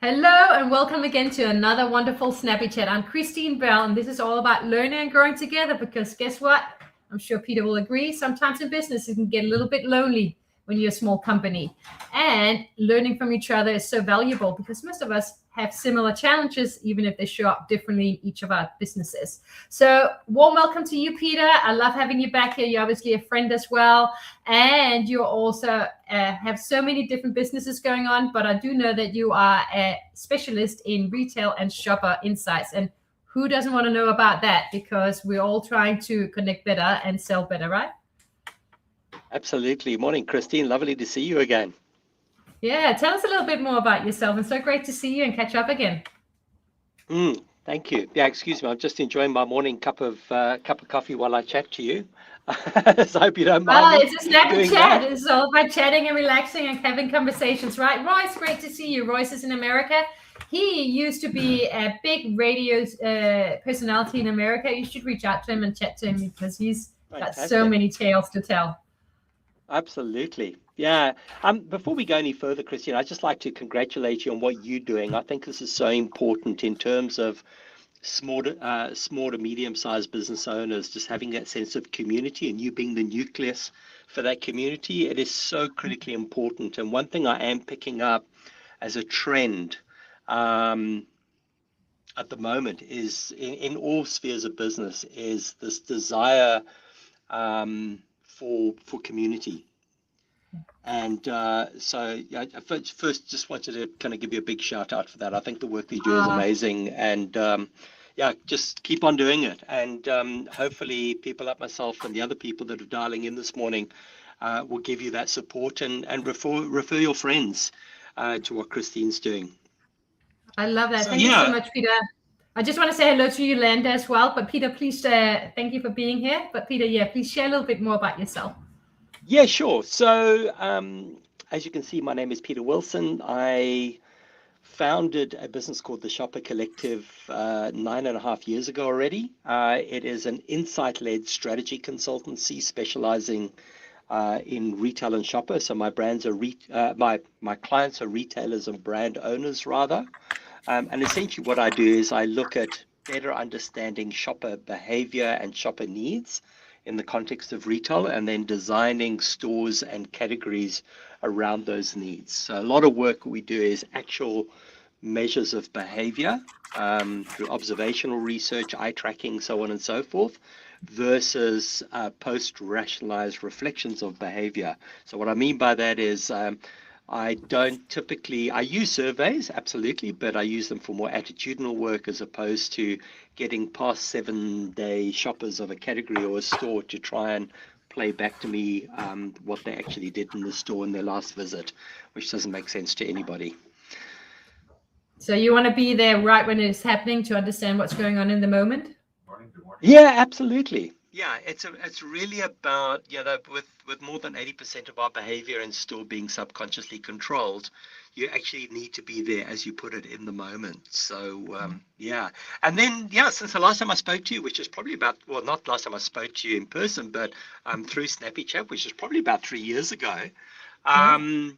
Hello and welcome again to another wonderful Snappy Chat. I'm Christine Bell, and this is all about learning and growing together because guess what? I'm sure Peter will agree. Sometimes in business, it can get a little bit lonely when you're a small company. And learning from each other is so valuable because most of us have similar challenges, even if they show up differently in each of our businesses. So warm welcome to you, Peter. I love having you back here. You're obviously a friend as well. And you also have so many different businesses going on, but I do know that you are a specialist in retail and shopper insights. And who doesn't want to know about that? Because we're all trying to connect better and sell better, right? Absolutely. Morning, Christine. Lovely to see you again. Yeah, tell us a little bit more about yourself. It's so great to see you and catch up again. Thank you. Yeah, excuse me. I'm just enjoying my morning cup of coffee while I chat to you. So I hope you don't mind. Well, it's a Snappy Chat. That. It's all about chatting and relaxing and having conversations, right? Royce, great to see you. Royce is in America. He used to be a big radio personality in America. You should reach out to him and chat to him because he's got so many tales to tell. Absolutely. Yeah. Before we go any further, Christine, I'd just like to congratulate you on what you're doing. I think this is so important in terms of small to medium-sized business owners, just having that sense of community and you being the nucleus for that community. It is so critically important. And one thing I am picking up as a trend at the moment is in all spheres of business is this desire for community. And so I first just wanted to kind of give you a big shout out for that. I think the work that you do is amazing, and just keep on doing it. And hopefully people like myself and the other people that are dialing in this morning will give you that support and refer your friends to what Christine's doing. I love that. Thank you so much, Peter. I just want to say hello to Yolanda as well. But Peter, please, thank you for being here. But Peter, please share a little bit more about yourself. Yeah, sure. So as you can see, my name is Peter Wilson. I founded a business called the Shopper Collective 9.5 years ago already. It is an insight-led strategy consultancy specializing in retail and shopper. So my brands are my clients are retailers and brand owners rather. And essentially what I do is I look at better understanding shopper behavior and shopper needs in the context of retail, and then designing stores and categories around those needs. So a lot of work we do is actual measures of behavior through observational research, eye tracking, so on and so forth, versus post-rationalized reflections of behavior. So what I mean by that is I use surveys, absolutely, but I use them for more attitudinal work as opposed to getting past 7-day shoppers of a category or a store to try and play back to me what they actually did in the store in their last visit, which doesn't make sense to anybody. So you want to be there right when it's happening to understand what's going on in the moment? Yeah, absolutely. Yeah, it's really about, with more than 80% of our behavior in store being subconsciously controlled, you actually need to be there, as you put it, in the moment. So, And then, since the last time I spoke to you, which is probably about, well, not last time I spoke to you in person, but through Snappy Chat, which is probably about 3 years ago, I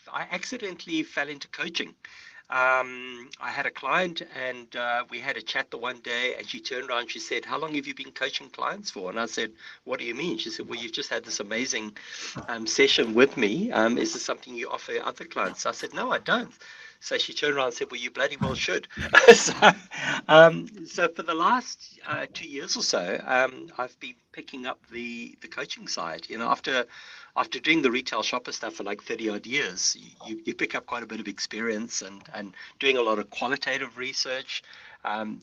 accidentally fell into coaching. I had a client and we had a chat the one day, and she turned around and she said, "How long have you been coaching clients for?" And I said, "What do you mean?" She said, "Well, you've just had this amazing session with me. Is this something you offer other clients?" I said, "No, I don't." So she turned around and said, "Well, you bloody well should." So for the last 2 years or so, I've been picking up the coaching side. After doing the retail shopper stuff for like 30 odd years, you pick up quite a bit of experience and doing a lot of qualitative research.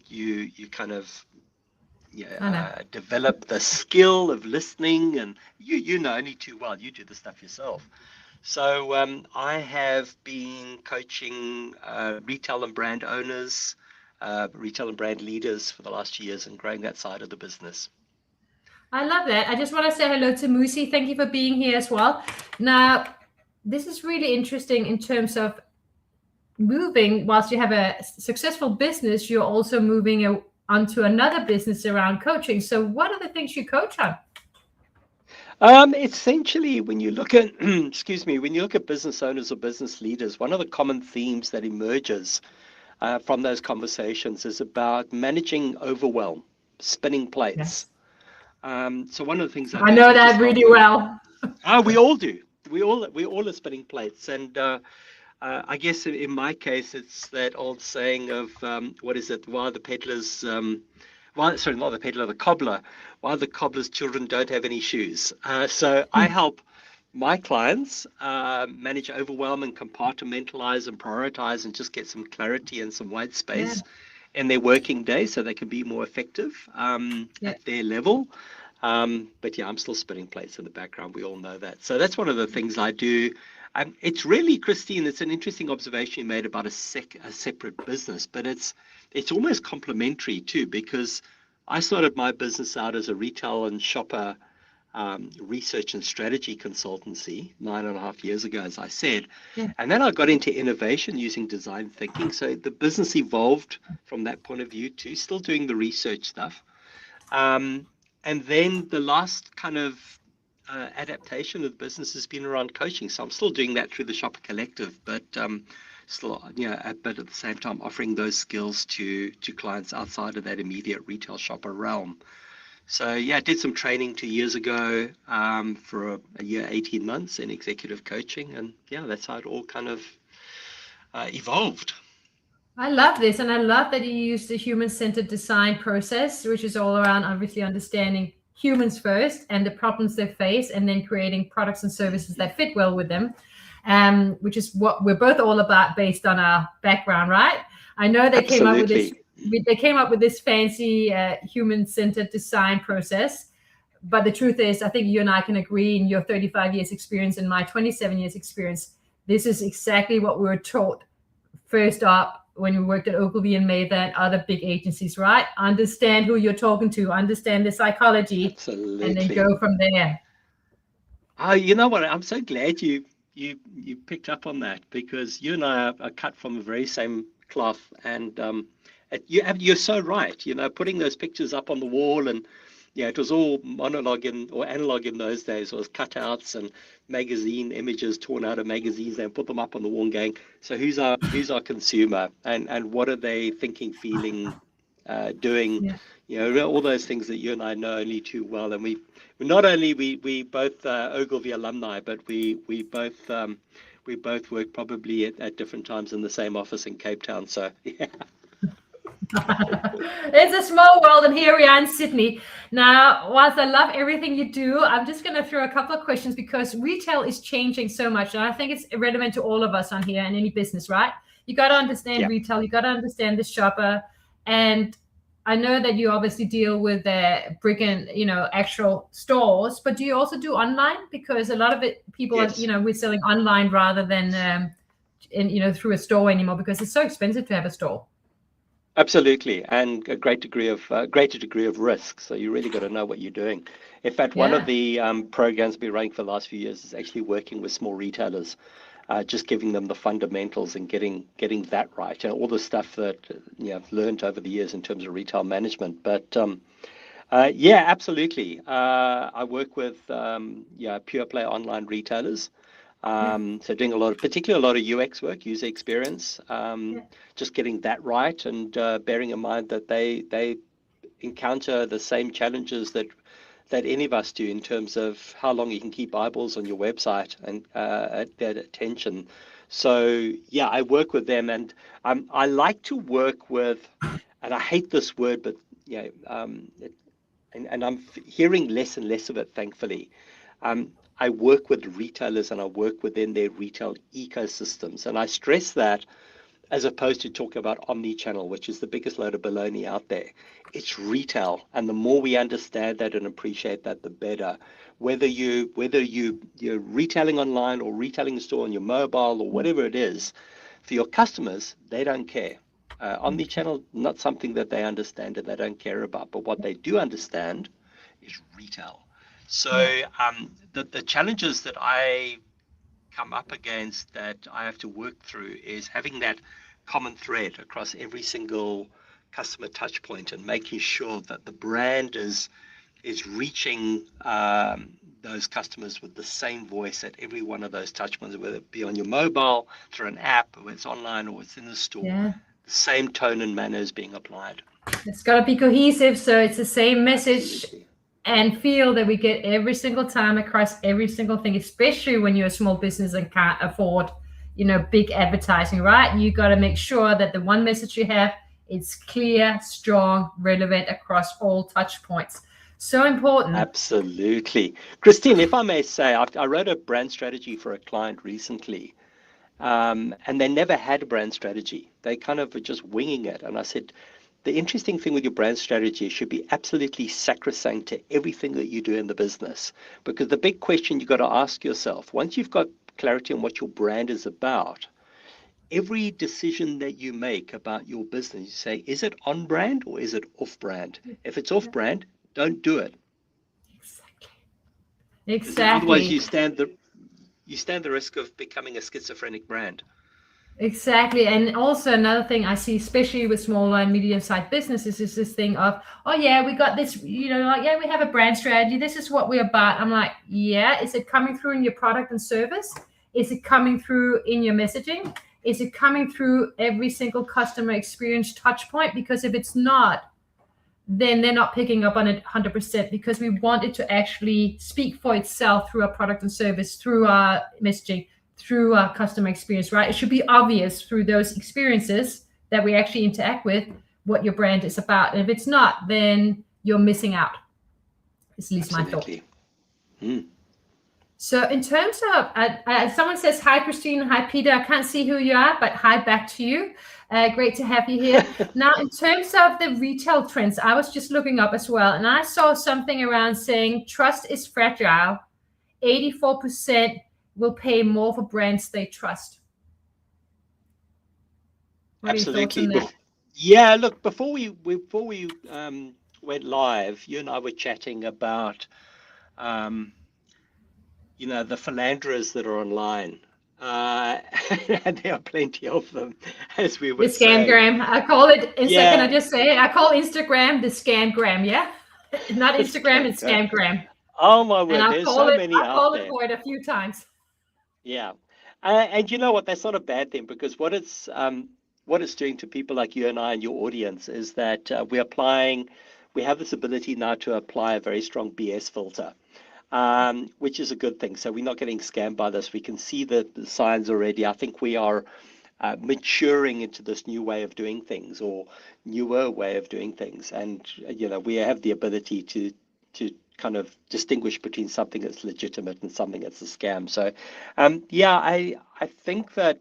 You kind of develop the skill of listening, and you know only too well, you do the stuff yourself. So I have been coaching retail and brand owners, retail and brand leaders for the last 2 years and growing that side of the business. I love that. I just want to say hello to Musi. Thank you for being here as well. Now, this is really interesting in terms of moving. Whilst you have a successful business, you're also moving onto another business around coaching. So what are the things you coach on? Essentially, when you look at, excuse me, when you look at business owners or business leaders, one of the common themes that emerges from those conversations is about managing overwhelm, spinning plates. Yes. So one of the things I I do is know I just that help. really well. We all do. We all are spinning plates, and I guess in my case, it's that old saying of what is it? Why the peddlers, why sorry, not the peddler, the cobbler. Why the cobbler's children don't have any shoes. So I help my clients manage overwhelm and compartmentalize and prioritize and just get some clarity and some white Yeah. space in their working day so they can be more effective Yeah. at their level. But yeah, I'm still spinning plates in the background. We all know that. So that's one of the things I do. It's really, Christine, it's an interesting observation you made about a separate business, but it's almost complementary too, because I started my business out as a retail and shopper research and strategy consultancy 9.5 years ago, as I said. Yeah. And then I got into innovation using design thinking. So the business evolved from that point of view too, still doing the research stuff. Um, and then the last kind of adaptation of the business has been around coaching. So I'm still doing that through the Shopper Collective, but still, but at the same time offering those skills to clients outside of that immediate retail shopper realm. So yeah, I did some training 2 years ago for a year, 18 months in executive coaching, and yeah, that's how it all kind of evolved. I love this, and I love that you use the human-centered design process, which is all around obviously understanding humans first and the problems they face, and then creating products and services that fit well with them, which is what we're both all about based on our background, right? I know they came up with this. Absolutely. They came up with this fancy human-centered design process, but the truth is, I think you and I can agree in your 35 years experience and my 27 years experience, this is exactly what we were taught first up when we worked at Ogilvy and Mather and other big agencies, right? Understand who you're talking to, understand the psychology, and then Absolutely. go from there. Oh, you know what? I'm so glad you picked up on that, because you and I are cut from the very same cloth, and you're so right. Putting those pictures up on the wall, and yeah, it was all monologue or analog in those days. It was cutouts and magazine images torn out of magazines and put them up on the wall and going, so who's our consumer, and what are they thinking, feeling, doing? Yeah. All those things that you and I know only too well. And not only we both Ogilvy alumni, but we both work probably at different times in the same office in Cape Town. So yeah. It's a small world, and here we are in Sydney. Now, whilst I love everything you do, I'm just going to throw a couple of questions because retail is changing so much. And I think it's relevant to all of us on here in any business, right? You got to understand Yeah. retail, you got to understand the shopper. And I know that you obviously deal with the brick and, actual stores, but do you also do online? Because a lot of it, people are, Yes. we're selling online rather than, through a store anymore because it's so expensive to have a store. Absolutely, and a greater degree of risk. So you really got to know what you're doing. In fact, one of Yeah. the programs we've been running for the last few years is actually working with small retailers, just giving them the fundamentals and getting that right. All the stuff that I've learned over the years in terms of retail management. But yeah, absolutely. I work with pure play online retailers. Yeah. So doing particularly a lot of UX work, user experience, Yeah. just getting that right, and bearing in mind that they encounter the same challenges that any of us do in terms of how long you can keep eyeballs on your website and at that attention. So yeah, I work with them, and I like to work with, and I hate this word, but and I'm hearing less and less of it, thankfully. I work with retailers and I work within their retail ecosystems. And I stress that as opposed to talking about omni-channel, which is the biggest load of baloney out there. It's retail. And the more we understand that and appreciate that, the better. Whether you're retailing online or retailing in store on your mobile or whatever it is, for your customers, they don't care. Omni-channel, not something that they understand and they don't care about. But what they do understand is retail. Yeah. So the challenges that I come up against, that I have to work through, is having that common thread across every single customer touch point and making sure that the brand is reaching those customers with the same voice at every one of those touch points, whether it be on your mobile, through an app, or it's online, or it's in the store. Yeah. The same tone and manner is being applied. It's got to be cohesive, so it's the same message. Absolutely. And feel that we get every single time across every single thing, especially when you're a small business and can't afford, big advertising, right? You got to make sure that the one message you have is clear, strong, relevant across all touch points. So important. Absolutely. Christine, if I may say, I wrote a brand strategy for a client recently, and they never had a brand strategy. They kind of were just winging it. And I said, the interesting thing with your brand strategy should be absolutely sacrosanct to everything that you do in the business. Because the big question you've got to ask yourself, once you've got clarity on what your brand is about, every decision that you make about your business, you say, is it on brand or is it off brand? If it's off brand, don't do it. Exactly. Otherwise, you stand the risk of becoming a schizophrenic brand. Exactly. And also another thing I see, especially with smaller and medium-sized businesses, is this thing of, oh yeah, we got this, we have a brand strategy. This is what we're about. I'm like, yeah, is it coming through in your product and service? Is it coming through in your messaging? Is it coming through every single customer experience touch point? Because if it's not, then they're not picking up on it 100%, because we want it to actually speak for itself through our product and service, through our messaging, through our customer experience, right? It should be obvious through those experiences that we actually interact with what your brand is about. And if it's not, then you're missing out. It's at least Absolutely. my thought. So in terms of, someone says, hi, Christine. Hi, Peter. I can't see who you are, but hi back to you. Great to have you here. Now, in terms of the retail trends, I was just looking up as well, and I saw something around saying trust is fragile. 84% will pay more for brands they trust. What Absolutely. Are your thoughts on that? Yeah, look, before we went live, you and I were chatting about the philanderers that are online. And there are plenty of them, as we would say. The scamgram. I call it, can I just say, I call Instagram the scamgram, yeah? Not Instagram, it's scamgram. Oh my word, and there's so many out there. I've called it for it a few times. Yeah. And you know what, that's not a bad thing, because what it's doing to people like you and I and your audience is that we have this ability now to apply a very strong BS filter. Which is a good thing. So we're not getting scammed by this. We can see the signs already. I think we are maturing into this new way of doing things, or newer way of doing things. And, we have the ability to kind of distinguish between something that's legitimate and something that's a scam. So, I think that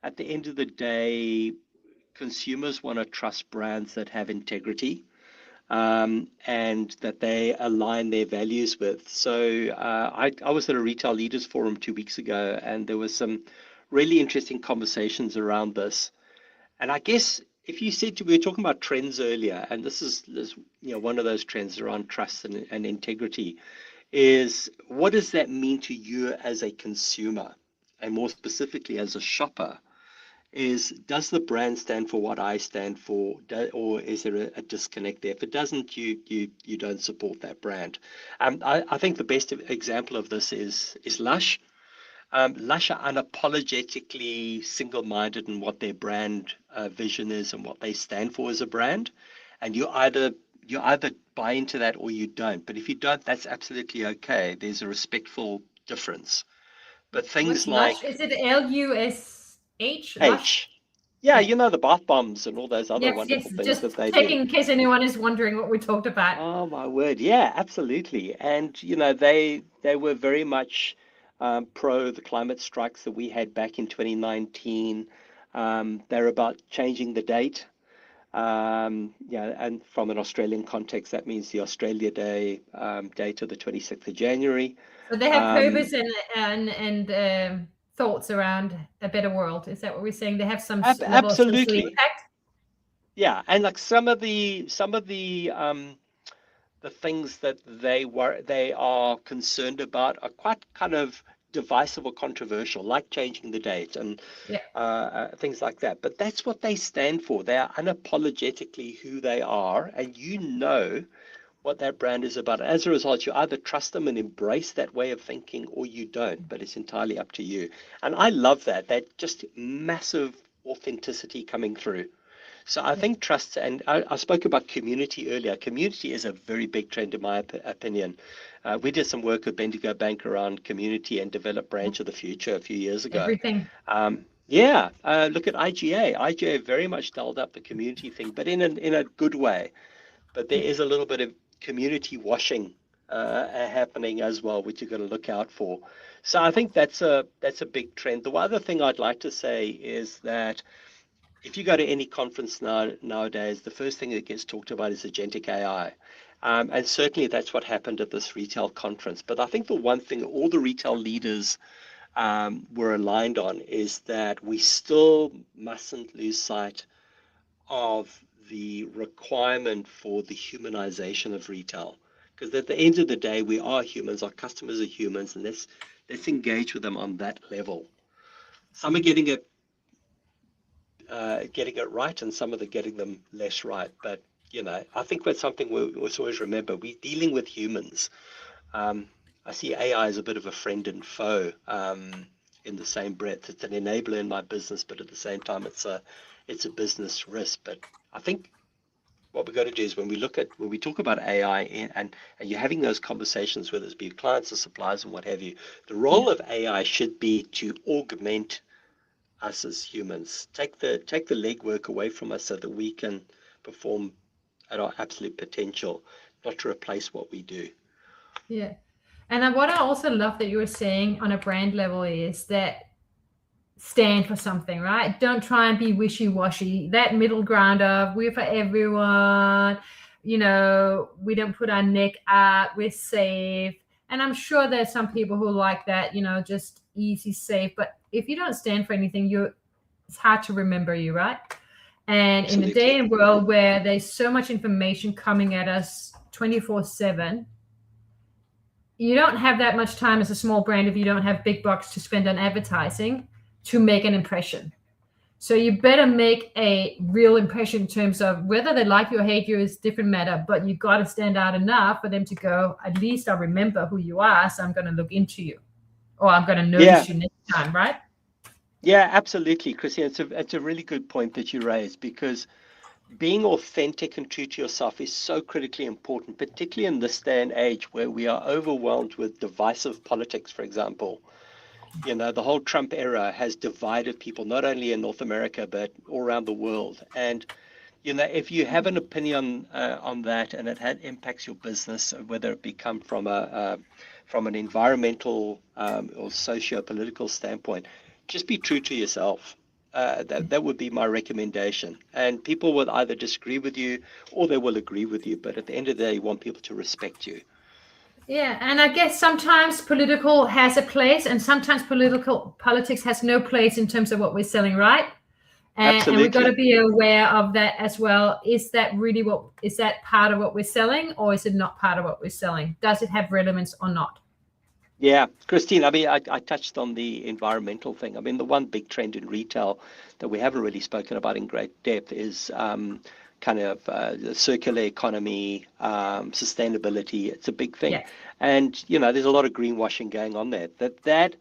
at the end of the day, consumers want to trust brands that have integrity. And that they align their values with. So I was at a Retail Leaders Forum 2 weeks ago, and there was some really interesting conversations around this. And I guess if you said we were talking about trends earlier, and this is one of those trends around trust and integrity, is what does that mean to you as a consumer, and more specifically as a shopper? Does the brand stand for what I stand for, or is there a disconnect there? If it doesn't, you don't support that brand. I think the best example of this is Lush. Lush are unapologetically single-minded in what their brand vision is and what they stand for as a brand, and you either buy into that or you don't. But if you don't, that's absolutely okay. There's a respectful difference. But things like Lush? Is it LUSH? Lush? Yeah, the bath bombs and all those other wonderful things just that they do. In case anyone is wondering what we talked about. Oh my word, yeah, absolutely. And they were very much pro the climate strikes that we had back in 2019. They're about changing the date. And from an Australian context, that means the Australia Day date of the 26th of January. So they have purpose and thoughts around a better world. Is that what we're saying? They have some level of social impact. Yeah, and like some of the things that they are concerned about are quite kind of divisive or controversial, like changing the date and things like that. But that's what they stand for. They are unapologetically who they are, and what that brand is about. As a result, you either trust them and embrace that way of thinking, or you don't, but it's entirely up to you. And I love that just massive authenticity coming through. So I think trust, and I spoke about community earlier. Community is a very big trend in my opinion. We did some work with Bendigo Bank around community and develop branch of the future a few years ago. Everything. Yeah, look at IGA. IGA very much dialed up the community thing, but in a good way. But there is a little bit of community washing happening as well, which you've got to look out for. So I think that's a big trend. The other thing I'd like to say is that if you go to any conference nowadays, the first thing that gets talked about is agentic AI. And certainly that's what happened at this retail conference. But I think the one thing all the retail leaders were aligned on is that we still mustn't lose sight of the requirement for the humanization of retail. Because at the end of the day, we are humans, our customers are humans, and let's engage with them on that level. Some are getting it right, and some of them getting them less right. But I think that's something we must always remember. We're dealing with humans. I see AI as a bit of a friend and foe in the same breath. It's an enabler in my business, but at the same time, it's a business risk. But I think what we've got to do is when we talk about AI and you're having those conversations, whether it's be clients or suppliers and what have you, the role of AI should be to augment us as humans, take the legwork away from us so that we can perform at our absolute potential, not to replace what we do. Yeah. And what I also love that you were saying on a brand level is that stand for something, right? Don't try and be wishy-washy. That middle ground of we're for everyone, we don't put our neck out, we're safe. And I'm sure there's some people who like that, just easy, safe. But if you don't stand for anything, it's hard to remember you, right? And Absolutely. In the day and world where there's so much information coming at us 24/7, you don't have that much time as a small brand if you don't have big bucks to spend on advertising to make an impression. So you better make a real impression in terms of whether they like you or hate you is different matter, but you got to stand out enough for them to go, at least I remember who you are, so I'm going to look into you, or I'm going to notice you next time, right? Yeah, absolutely, Chrissy. It's a really good point that you raised, because being authentic and true to yourself is so critically important, particularly in this day and age where we are overwhelmed with divisive politics, for example. The whole Trump era has divided people, not only in North America, but all around the world. And, if you have an opinion on that and it impacts your business, whether it become from an environmental or socio-political standpoint, just be true to yourself. That would be my recommendation. And people will either disagree with you or they will agree with you. But at the end of the day, you want people to respect you. Yeah, and I guess sometimes political has a place, and sometimes politics has no place in terms of what we're selling, right? And we've got to be aware of that as well. Is that part of what we're selling, or is it not part of what we're selling? Does it have relevance or not? Yeah, Christine, I mean, I touched on the environmental thing. I mean, the one big trend in retail that we haven't really spoken about in great depth is kind of the circular economy, sustainability. It's a big thing. Yeah. And, there's a lot of greenwashing going on there. That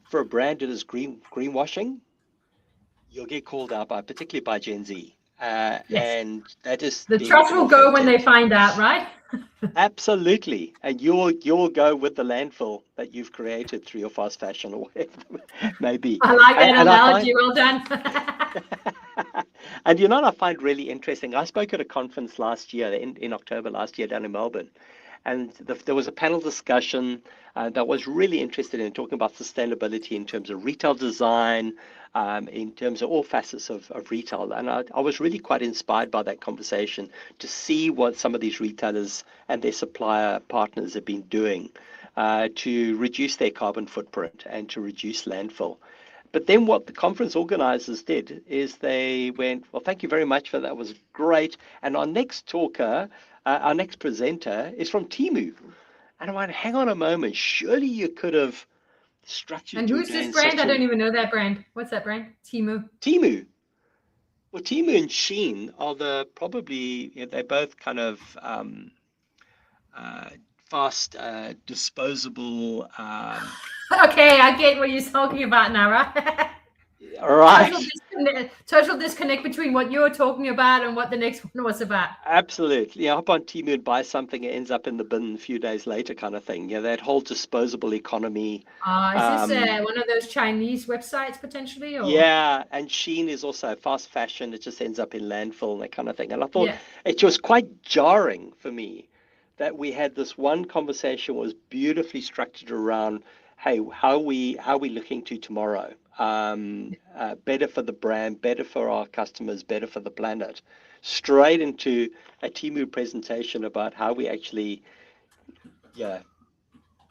for a brand that is greenwashing, you'll get called out particularly by Gen Z. Yes. And that is the trust will go when they find out, right? Absolutely. And you'll go with the landfill that you've created through your fast fashion or whatever it may be. I like that analogy. Well done. And I find really interesting. I spoke at a conference last year, in October last year down in Melbourne. And there was a panel discussion that was really interested in talking about sustainability in terms of retail design, in terms of all facets of retail. And I was really quite inspired by that conversation to see what some of these retailers and their supplier partners have been doing to reduce their carbon footprint and to reduce landfill. But then what the conference organizers did is they went, well, thank you very much for that. It was great. And our next talker, our next presenter is from Temu. And I went, hang on a moment, surely you could have structured and who's this brand? I don't even know that brand. What's that brand? Temu. Well, Temu and Shein are they're both kind of fast, disposable. Okay, I get what you're talking about now, right? Right. Total disconnect between what you're talking about and what the next one was about. Absolutely. Yeah, hop on Temu and buy something, it ends up in the bin a few days later, kind of thing. Yeah, that whole disposable economy. Is this Um, one of those Chinese websites potentially, or? yeah, and Shein is also fast fashion. It just ends up in landfill and that kind of thing. And I thought Yeah, it was quite jarring for me that we had this one conversation was beautifully structured around, hey, how we looking to tomorrow? Better for the brand, better for our customers, better for the planet. Straight into a Temu presentation about how we actually, yeah,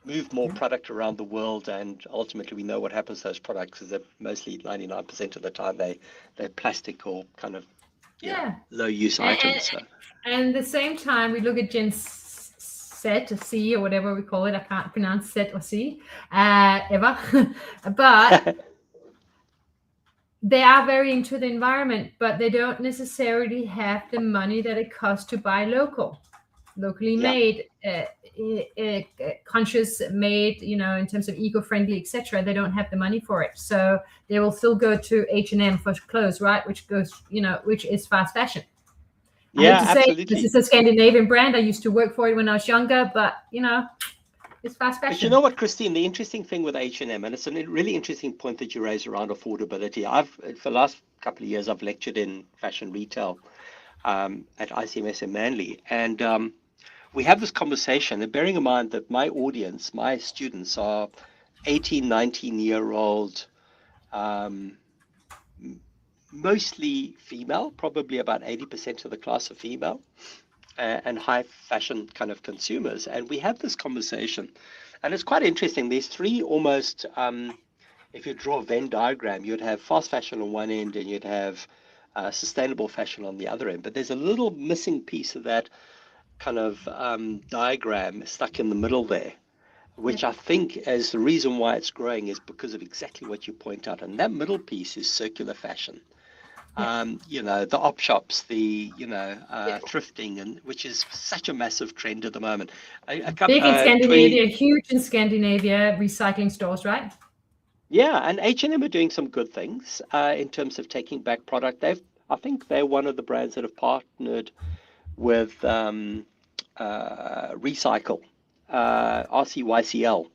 move more product around the world, and ultimately we know what happens to those products is that mostly 99% of the time they're plastic or kind of yeah. low use And, items. So and at the same time, we look at Gen Z or C or whatever we call it. I can't pronounce Z or C ever, but they are very into the environment, but they don't necessarily have the money that it costs to buy locally yeah, made, conscious made, in terms of eco-friendly, etc. They don't have the money for it, so they will still go to H&M for clothes, right? Which is fast fashion. I hate yeah, to say this absolutely. is a Scandinavian brand. I used to work for it when I was younger, but it's fast But you fashion. know what, Christine, the interesting thing with H&M, and it's a really interesting point that you raise around affordability. For the last couple of years, I've lectured in fashion retail at ICMS in Manly, and we have this conversation, and bearing in mind that my audience, my students are 18, 19-year-old, um, mostly female, probably about 80% of the class are female, and high fashion kind of consumers. And we have this conversation, and it's quite interesting. There's three almost, if you draw a Venn diagram, you'd have fast fashion on one end and you'd have sustainable fashion on the other end. But there's a little missing piece of that kind of diagram stuck in the middle there, Yeah, which I think is the reason why it's growing is because of exactly what you point out. And that middle piece is circular fashion. yeah, The op shops, yeah. thrifting, and which is such a massive trend at the moment. A Big couple, in 20, Scandinavia, huge in Scandinavia, recycling stores, right? yeah, and H&M are doing some good things in terms of taking back product. I think they're one of the brands that have partnered with Recycle, RCYCL.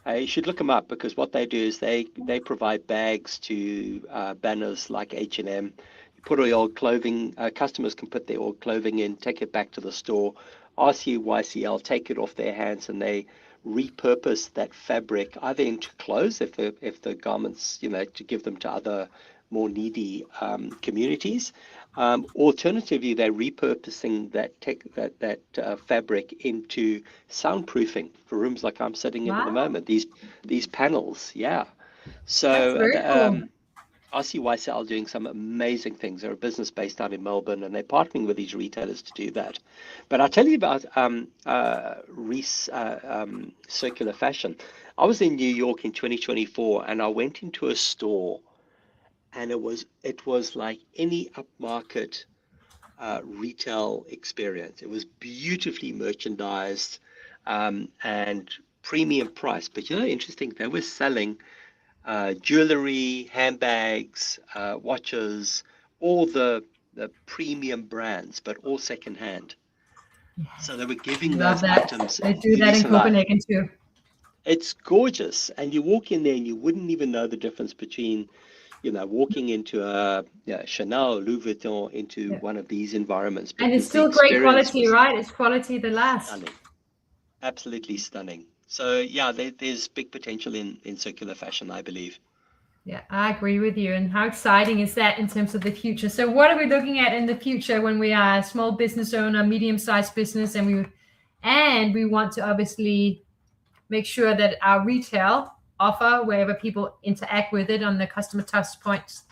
You should look them up because what they do is they provide bags to banners like H&M. You put all your old clothing, customers can put their old clothing in, take it back to the store. RCYCL take it off their hands and they repurpose that fabric either into clothes if the garments, to give them to other more needy communities. Alternatively, they're repurposing that fabric into soundproofing for rooms like I'm sitting in at the Wow, moment. These panels, yeah. that's So very cool. RCYCL doing some amazing things. They're a business based out in Melbourne, and they're partnering with these retailers to do that. But I'll tell you about circular fashion. I was in New York in 2024, and I went into a store, and it was like any upmarket retail experience. It was beautifully merchandised and premium price. But interesting, they were selling jewelry, handbags, watches, all the premium brands, but all secondhand. So they were giving Love those that. items. They do that in Listen, Copenhagen too. it's gorgeous, and you walk in there and you wouldn't even know the difference between, walking into a Chanel, Louis Vuitton, into Yeah. one of these environments And it's because the still great experience quality, was right? It's quality that lasts. stunning, absolutely stunning. So yeah, there's big potential in circular fashion, I believe. Yeah, I agree with you. And how exciting is that in terms of the future? So, what are we looking at in the future when we are a small business owner, medium-sized business, and we want to obviously make sure that our retail offer, wherever people interact with it on the customer touch points,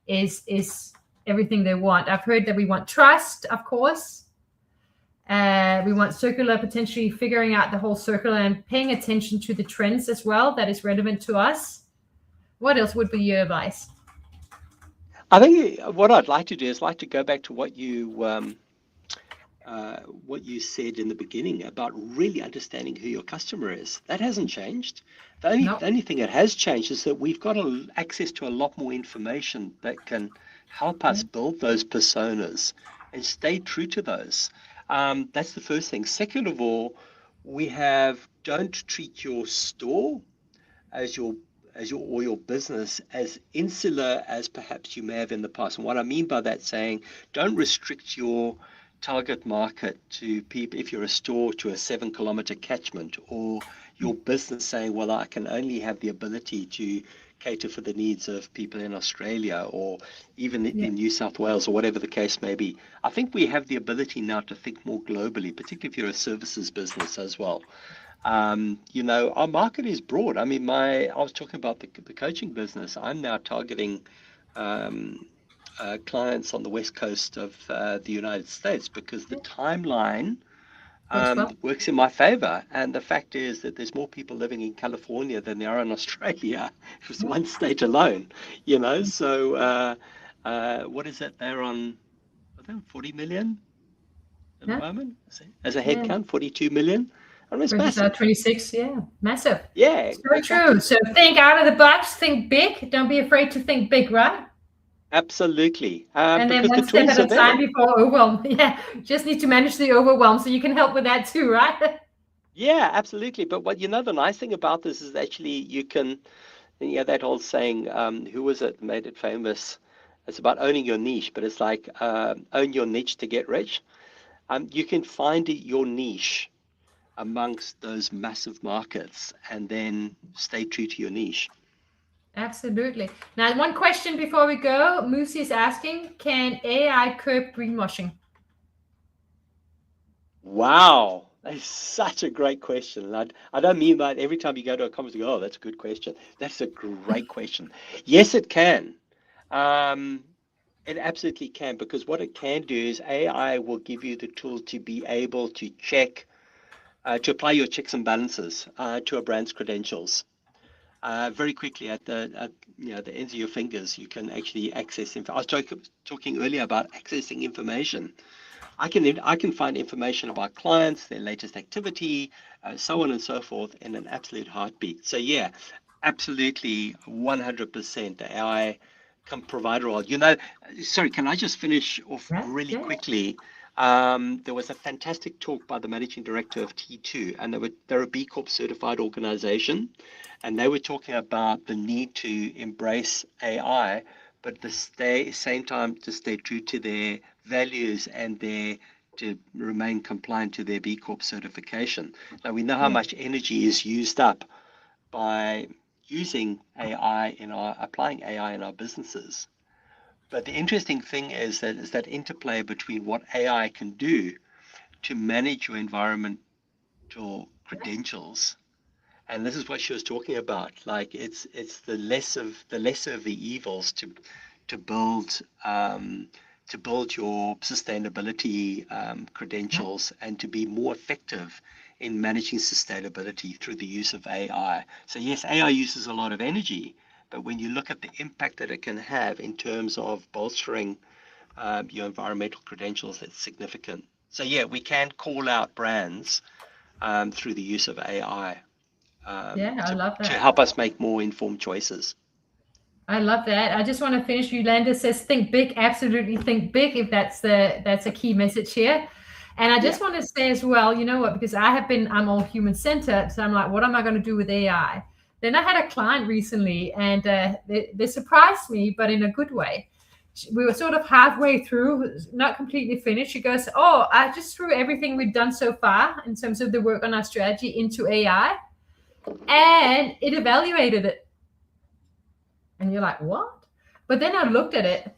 is everything they want. I've heard that we want trust, of course. We want circular, potentially figuring out the whole circle and paying attention to the trends as well that is relevant to us. What else would be your advice? I think what I'd like to do is like to go back to what you what you said in the beginning about really understanding who your customer is. That hasn't changed. No. The only thing that has changed is that we've got access to a lot more information that can help us build those personas and stay true to those. That's the first thing. Second of all, don't treat your store as your business as insular as perhaps you may have in the past. And what I mean by that, saying don't restrict your target market to people, if you're a store, to a 7 kilometer catchment, or your business saying, well, I can only have the ability to cater for the needs of people in Australia or even Yeah. in New South Wales, or whatever the case may be. I think we have the ability now to think more globally, particularly if you're a services business as well. Our market is broad. I mean, I was talking about the coaching business. I'm now targeting um, clients on the west coast of the United States because the timeline Works well. works in my favor. And the fact is that there's more people living in California than there are in Australia, just one state alone. So what is it? They're on, I think, 40 million at the Yeah. moment as a head Yeah. count, 42 million. I mean, it's Versus our massive. 26. Yeah. Massive. Yeah, So true. exactly. So think out of the box, think big. Don't be afraid to think big, right? Absolutely. And then Because the one step tools at are a time there. before overwhelm. Yeah. Just need to manage the overwhelm. So you can help with that too, right? Yeah, absolutely. But the nice thing about this is actually you can, that old saying, who was it made it famous? It's about owning your niche, but it's like own your niche to get rich. You can find your niche amongst those massive markets and then stay true to your niche. Absolutely. Now, one question before we go. Moosey is asking, can AI curb greenwashing? Wow, that's such a great question. And I don't mean that every time you go to a conference, you go, oh, that's a good question. That's a great question. Yes, it can. Um, it absolutely can, because what it can do is AI will give you the tool to be able to to apply your checks and balances to a brand's credentials. Very quickly the ends of your fingers, you can actually access info. I was talking earlier about accessing information. I can find information about clients, their latest activity, so on and so forth, in an absolute heartbeat. So yeah, absolutely, 100%. The AI can provide a role. Sorry, can I just finish off Yeah. really Yeah. quickly? There was a fantastic talk by the managing director of T2, and they're a B Corp certified organization, and they were talking about the need to embrace AI, but at the same time to stay true to their values and to remain compliant to their B Corp certification. Now we know how Yeah. much energy is used up by using applying AI in our businesses. But the interesting thing is that interplay between what AI can do to manage your environmental credentials. And this is what she was talking about. Like it's the lesser of the evils to build your sustainability Yeah. credentials and to be more effective in managing sustainability through the use of AI. So yes, AI uses a lot of energy, but when you look at the impact that it can have in terms of bolstering your environmental credentials, it's significant. So yeah, we can call out brands through the use of AI Yeah. I love to that. help us make more informed choices. I love that. I just want to finish. Yolanda says, "Think big." Absolutely, think big. If that's a key message here. And I Yeah. just want to say as well, you know what? Because I'm all human centered, so I'm like, what am I going to do with AI? Then I had a client recently, and they surprised me, but in a good way. We were sort of halfway through, not completely finished. She goes, "Oh, I just threw everything we've done so far in terms of the work on our strategy into AI, and it evaluated it." And you're like, what? But then I looked at it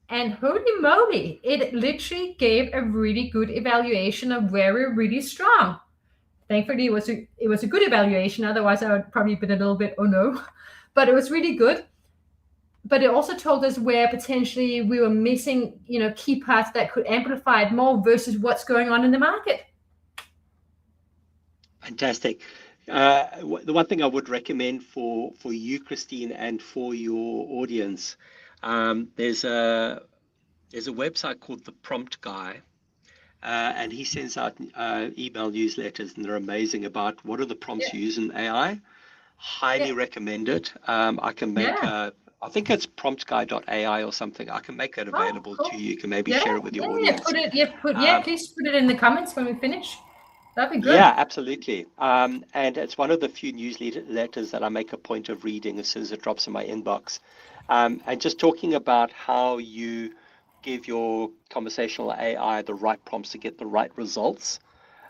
and holy moly, it literally gave a really good evaluation of where we're really strong. Thankfully, it was a good evaluation. Otherwise, I would probably been a little bit, oh no. But it was really good. But it also told us where potentially we were missing, key parts that could amplify it more versus what's going on in the market. Fantastic. The one thing I would recommend for you, Christine, and for your audience, there's a website called The Prompt Guy, and he sends out email newsletters, and they're amazing about what are the prompts you use in AI. Highly recommend it. I can make I think it's promptguy.ai or something. I can make that available to you. You can maybe share it with your audience. Please put it in the comments when we finish. That'd be good. Yeah, absolutely. And it's one of the few newsletters that I make a point of reading as soon as it drops in my inbox. And just talking about how you give your conversational AI the right prompts to get the right results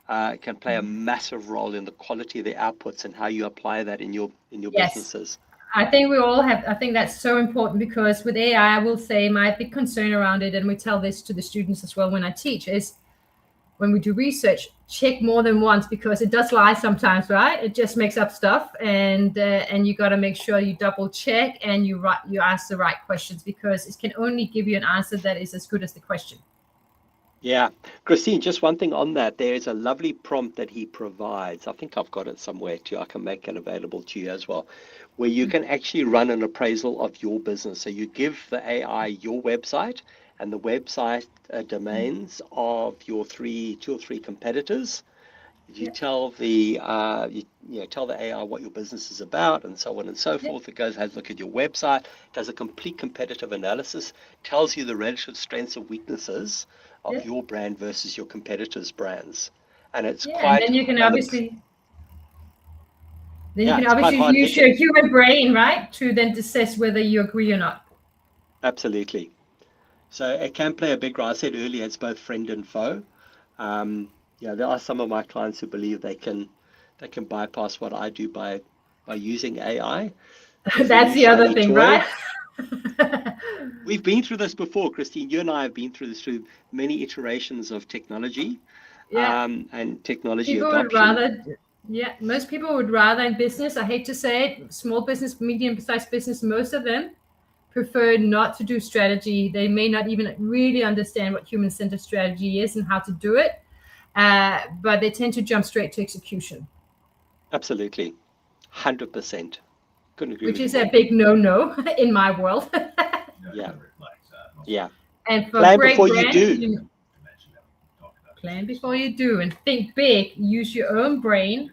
can play a massive role in the quality of the outputs and how you apply that in your businesses. I think we all have, I think that's so important, because with AI, I will say my big concern around it, and we tell this to the students as well when I teach, is when we do research, check more than once, because it does lie sometimes, right? It just makes up stuff, and you got to make sure you double check and you ask the right questions, because it can only give you an answer that is as good as the question. Yeah, Christine, just one thing on that. There is a lovely prompt that he provides. I think I've got it somewhere too. I can make it available to you as well, where you can actually run an appraisal of your business. So you give the AI your website and the website domains of your two or three competitors. You tell the tell the AI what your business is about, and so on and so forth. It goes, has a look at your website, does a complete competitive analysis, tells you the relative strengths and weaknesses of your brand versus your competitors' brands, and it's quite. And then you can obviously. Then you can it's obviously use your human brain, right, to then assess whether you agree or not. Absolutely. So it can play a big role. I said earlier, it's both friend and foe. There are some of my clients who believe they can bypass what I do by using AI. That's the other thing, right? We've been through this before, Christine. You and I have been through this through many iterations of technology, and technology adoption. Most people would rather in business, I hate to say it, small business, medium-sized business, most of them prefer not to do strategy. They may not even really understand what human-centered strategy is and how to do it, but they tend to jump straight to execution. Absolutely, 100%. Couldn't agree. Which is a big no-no in my world. Yeah. And for plan before you do. Plan before you do, and think big. Use your own brain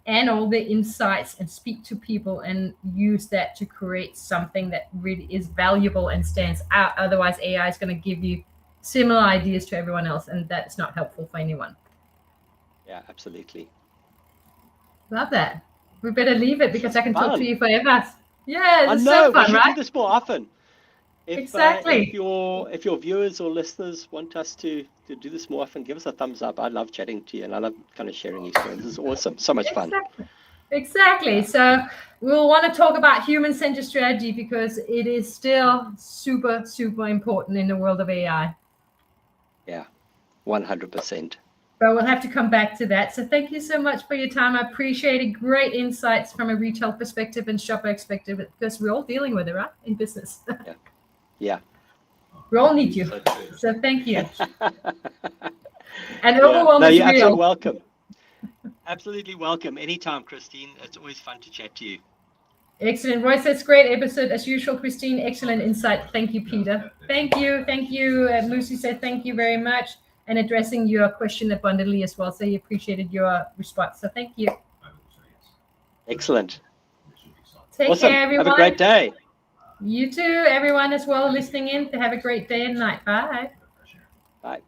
and all the insights, and speak to people, and use that to create something that really is valuable and stands out. Otherwise, AI is going to give you similar ideas to everyone else, and that's not helpful for anyone. Yeah, absolutely. Love that. We better leave it, because I can talk to you forever. Yeah, it's so fun, we should right? do this more often. Exactly. If your viewers or listeners want us to do this more often, give us a thumbs up. I love chatting to you, and I love kind of sharing experiences. It's awesome. So much fun. Exactly. Yeah. So we'll want to talk about human-centered strategy, because it is still super, super important in the world of AI. Yeah, 100%. But we'll have to come back to that. So thank you so much for your time. I appreciate it. Great insights from a retail perspective and shopper perspective, because we're all dealing with it, right? In business. Yeah. We all need you. So thank you. And overwhelm is you're real. Absolutely welcome. Absolutely welcome. Anytime, Christine. It's always fun to chat to you. Excellent. Roy says, great episode as usual, Christine. Excellent insight. Thank you, Peter. Thank you. Thank you. Lucy said, thank you very much. And addressing your question abundantly as well. So he appreciated your response. So thank you. Excellent. Take care, everyone. Have a great day. You too, everyone as well listening in. To have a great day and night. Bye. Bye.